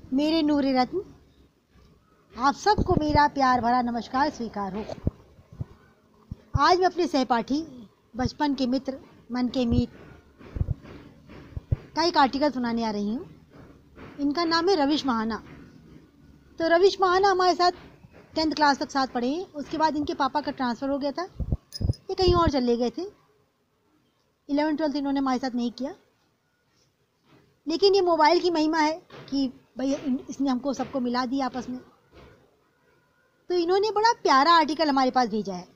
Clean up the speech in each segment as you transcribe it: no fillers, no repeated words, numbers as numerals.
मेरे नूरे रत्न, आप सबको मेरा प्यार भरा नमस्कार स्वीकार हो। आज मैं अपने सहपाठी, बचपन के मित्र, मन के मीत का एक आर्टिकल सुनाने आ रही हूँ। इनका नाम है रविश महाना। तो रविश महाना हमारे साथ 10th क्लास तक साथ पढ़े हैं। उसके बाद इनके पापा का ट्रांसफ़र हो गया था, ये कहीं और चले गए थे। 11th-12th इन्होंने हमारे साथ नहीं किया, लेकिन ये मोबाइल की महिमा है कि भाई इसने हमको सबको मिला दिया आपस में। तो इन्होंने बड़ा प्यारा आर्टिकल हमारे पास भेजा है।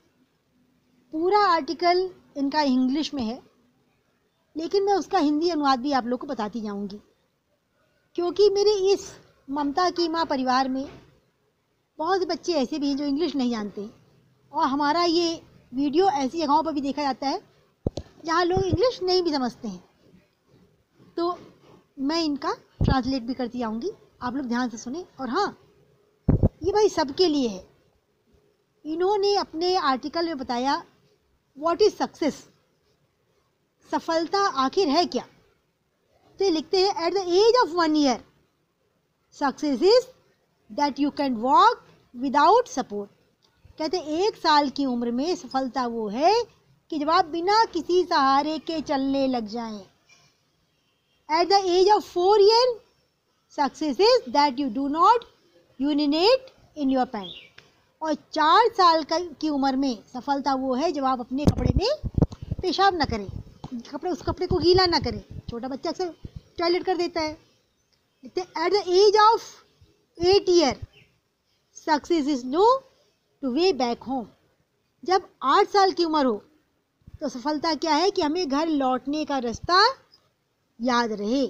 पूरा आर्टिकल इनका इंग्लिश में है, लेकिन मैं उसका हिंदी अनुवाद भी आप लोग को बताती जाऊंगी, क्योंकि मेरे इस ममता की माँ परिवार में बहुत से बच्चे ऐसे भी हैं जो इंग्लिश नहीं जानते, और हमारा ये वीडियो ऐसी जगहों पर भी देखा जाता है जहाँ लोग इंग्लिश नहीं भी समझते हैं। तो मैं इनका ट्रांसलेट भी करती आऊँगी, आप लोग ध्यान से सुने। और हाँ, ये भाई सबके लिए है। इन्होंने अपने आर्टिकल में बताया व्हाट इज़ सक्सेस, सफलता आखिर है क्या। तो ये लिखते हैं at the age of 1 year success is that you can walk without support. कहते 1 साल की उम्र में सफलता वो है कि जब आप बिना किसी सहारे के चलने लग जाएं। At the age of 4 year success is that you do not urinate in your pant. और 4 साल की उम्र में सफलता वो है जब आप अपने कपड़े में पेशाब ना करें, उस कपड़े को गीला ना करें। छोटा बच्चा अक्सर टॉयलेट कर देता है। At the age of 8 year success is know to way back home. जब 8 साल की उम्र हो तो सफलता क्या है कि हमें घर लौटने का रास्ता याद रहे।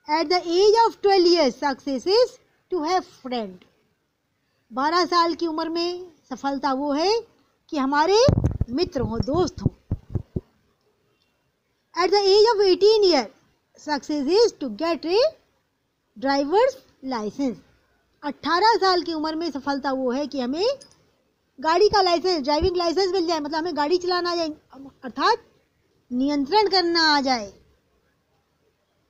At the age of 12 years success is to have friend. 12 साल की उम्र में सफलता वो है कि हमारे मित्र हों, दोस्त हों। At the age of 18 year success is to get a driver's licence. 18 साल की उम्र में सफलता वो है कि हमें गाड़ी का लाइसेंस, ड्राइविंग लाइसेंस मिल जाए, मतलब हमें गाड़ी चलाना आ जाए, अर्थात नियंत्रण करना आ जाए।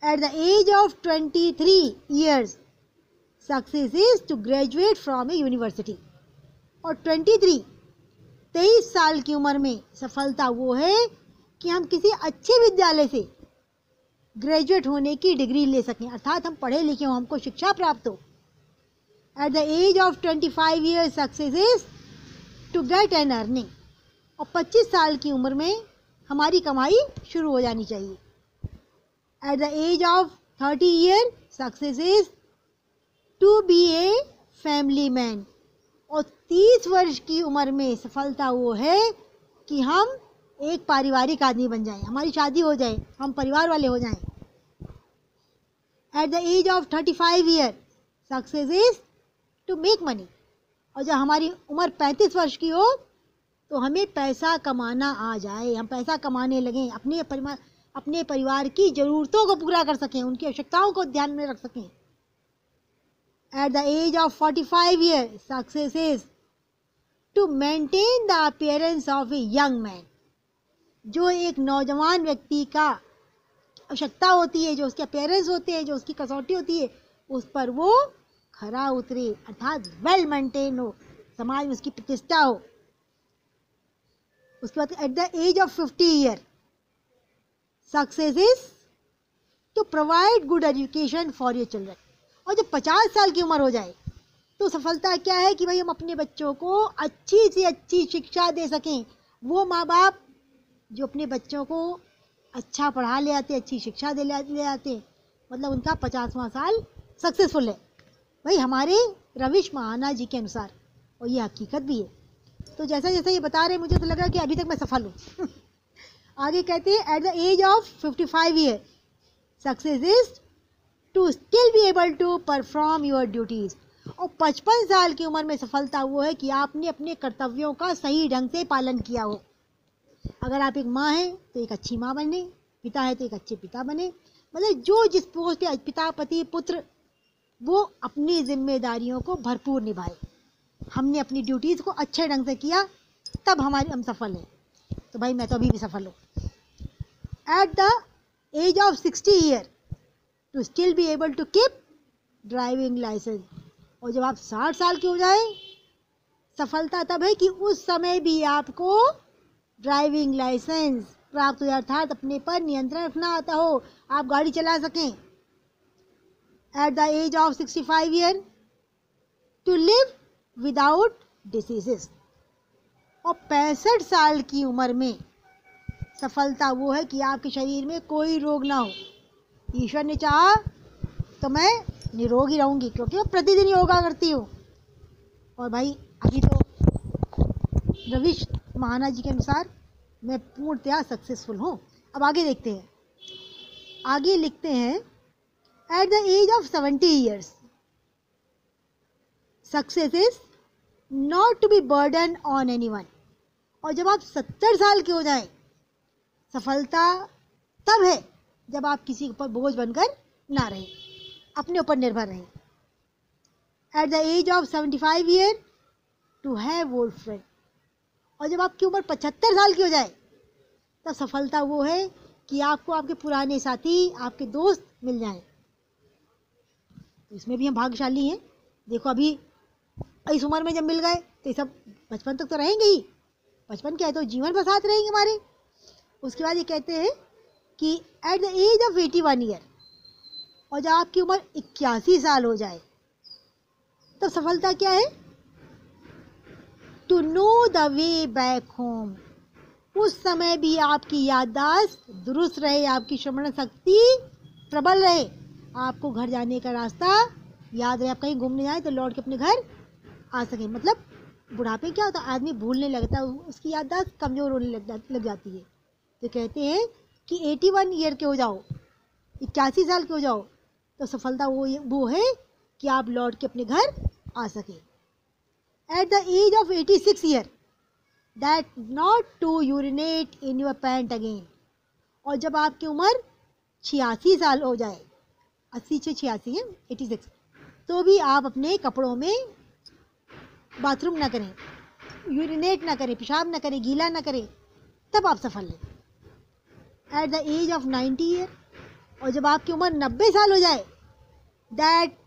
At the age of 23 years success is to graduate from a university. और 23 साल की उम्र में सफलता वो है कि हम किसी अच्छे विद्यालय से ग्रेजुएट होने की डिग्री ले सकें, अर्थात हम पढ़े लिखे हों, हमको शिक्षा प्राप्त हो। At the age of 25 years success is to get an earning. और 25 साल की उम्र में हमारी कमाई शुरू हो जानी चाहिए। At the age of 30 year success is to be a family man. और 30 वर्ष की उम्र में सफलता वो है कि हम एक पारिवारिक आदमी बन जाएं, हमारी शादी हो जाए, हम परिवार वाले हो जाएं। At the age of 35 year success is to make money. और जब हमारी उम्र 35 वर्ष की हो तो हमें पैसा कमाना आ जाए, हम पैसा कमाने लगें, अपने परिवार की ज़रूरतों को पूरा कर सकें, उनकी आवश्यकताओं को ध्यान में रख सकें। At the age of 45 year success is to maintain the appearance of a young man. जो एक नौजवान व्यक्ति का आवश्यकता होती है, जो उसके अपीयरेंस होते हैं, जो उसकी कसौटी होती है, उस पर वो खरा उतरे, अर्थात वेल मेंटेन हो, समाज में उसकी प्रतिष्ठा हो। उसके बाद at the age of 50 year success is to provide good education for your children. और जब 50 साल की उम्र हो जाए तो सफलता क्या है कि भाई हम अपने बच्चों को अच्छी से अच्छी शिक्षा दे सकें। वो माँ बाप जो अपने बच्चों को अच्छा पढ़ा ले आते, अच्छी शिक्षा ले आते, मतलब उनका 50वां साल सक्सेसफुल है भाई, हमारे रविश महाना जी के अनुसार। और ये हकीकत भी है। तो जैसा जैसा ये बता रहे, मुझे तो लग रहा है कि अभी तक मैं सफल हूँ। आगे कहते हैं at the age of 55 year success is to still be able to perform your duties. और 55 साल की उम्र में सफलता वो है कि आपने अपने कर्तव्यों का सही ढंग से पालन किया हो। अगर आप एक माँ हैं तो एक अच्छी माँ बने, पिता है तो एक अच्छे पिता बने, मतलब जो जिस पोस्ट पे पिता, पति, पुत्र, वो अपनी जिम्मेदारियों को भरपूर निभाए। हमने अपनी ड्यूटीज़ को अच्छे ढंग से किया, तब हम सफल हैं। तो भाई मैं तो अभी भी सफल हूँ। At the age of 60 year to still be able to keep driving licence. और जब आप 60 साल के हो जाए, सफलता तब है कि उस समय भी आपको ड्राइविंग लाइसेंस प्राप्त हो, अर्थात अपने पर नियंत्रण रखना आता हो, आप गाड़ी चला सकें। At the age of 65 year to live without diseases. और 65 साल की उम्र में सफलता वो है कि आपके शरीर में कोई रोग ना हो। ईश्वर ने चाहा तो मैं निरोगी रहूंगी, क्योंकि मैं प्रतिदिन योगा करती हूँ। और भाई अभी तो रविश महाना जी के अनुसार मैं पूर्णतया सक्सेसफुल हूँ। अब आगे देखते हैं। आगे लिखते हैं, at the age of 70 years success is not to be burden on anyone. और जब आप 70 साल के हो जाएं, सफलता तब है जब आप किसी के ऊपर बोझ बनकर ना रहें, अपने ऊपर निर्भर रहें। At the age of 75 year to have old friend. और जब आपकी उम्र 75 साल की हो जाए, तब सफलता वो है कि आपको आपके पुराने साथी, आपके दोस्त मिल जाएं। तो इसमें भी हम भाग्यशाली हैं। देखो अभी इस उम्र में जब मिल गए तो ये सब बचपन तक तो रहेंगे ही, बचपन क्या है तो जीवन भर साथ रहेंगे हमारे। उसके बाद ये कहते हैं कि at the age of 81 year, और जब आपकी उम्र 81 साल हो जाए, तब सफलता क्या है? To know the way back home. उस समय भी आपकी याददाश्त दुरुस्त रहे, आपकी स्मरण शक्ति प्रबल रहे, आपको घर जाने का रास्ता याद रहे, आप कहीं घूमने जाए तो लौट के अपने घर आ सकें। मतलब बुढ़ापे क्या होता है, आदमी भूलने लगता है, उसकी याददाश्त कमज़ोर होने लग जाती है। तो कहते हैं कि 81 ईयर के हो जाओ, 81 साल के हो जाओ, तो सफलता वो है कि आप लौट के अपने घर आ सकें। At the age of 86 year that not to urinate in your pant again. और जब आपकी उम्र 86 साल हो जाए, 80 से 86 है 86, तो भी आप अपने कपड़ों में बाथरूम ना करें, यूरिनेट ना करें, पेशाब ना करें, गीला ना करें, तब आप सफल हैं। At the age of 90 year, और जब आपकी उम्र 90 साल हो जाए, that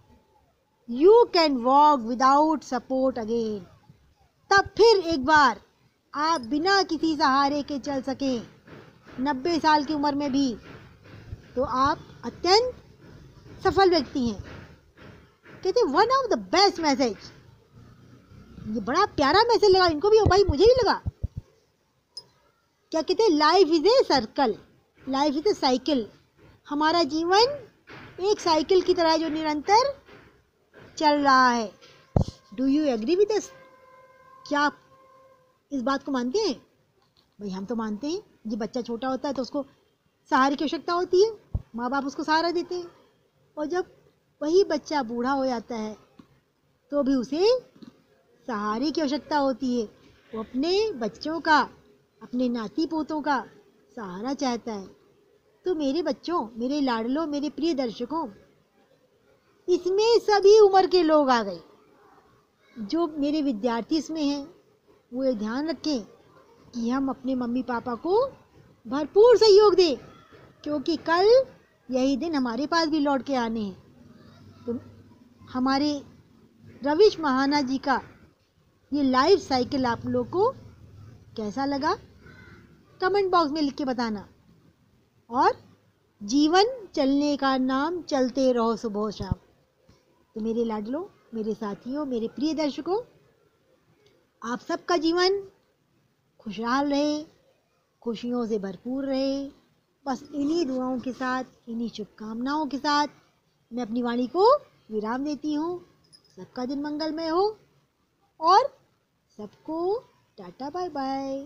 you can walk without support again. तब फिर एक बार आप बिना किसी सहारे के चल सकें 90 साल की उम्र में भी, तो आप अत्यंत सफल व्यक्ति हैं। कहते one of the best message, ये बड़ा प्यारा मैसेज लगा इनको भी, भाई मुझे भी लगा। क्या कहते हैं, life is a circle, life is a cycle. हमारा जीवन एक साइकिल की तरह है जो निरंतर चल रहा है। Do you agree with this? क्या आप इस बात को मानते हैं? भाई हम तो मानते हैं। ये बच्चा छोटा होता है तो उसको सहारे की आवश्यकता होती है, माँ बाप उसको सहारा देते हैं। और जब वही बच्चा बूढ़ा हो जाता है तो भी उसे सहारे की आवश्यकता होती है। वो अपने बच्चों का, अपने नाती पोतों का सहारा चाहता है। तो मेरे बच्चों, मेरे लाडलों, मेरे प्रिय दर्शकों, इसमें सभी उम्र के लोग आ गए। जो मेरे विद्यार्थी इसमें हैं, वो ये ध्यान रखें कि हम अपने मम्मी पापा को भरपूर सहयोग दें, क्योंकि कल यही दिन हमारे पास भी लौट के आने हैं। तो हमारे रविश महाना जी का ये लाइफ साइकिल आप लोग को कैसा लगा, कमेंट बॉक्स में लिख के बताना। और जीवन चलने का नाम, चलते रहो सुबह शाम। तो मेरे लाडलों, मेरे साथियों, मेरे प्रिय दर्शकों, आप सबका जीवन खुशहाल रहे, खुशियों से भरपूर रहे। बस इन्हीं दुआओं के साथ, इन्हीं शुभकामनाओं के साथ मैं अपनी वाणी को विराम देती हूँ। सबका दिन मंगलमय हो और सबको टाटा बाय बाय।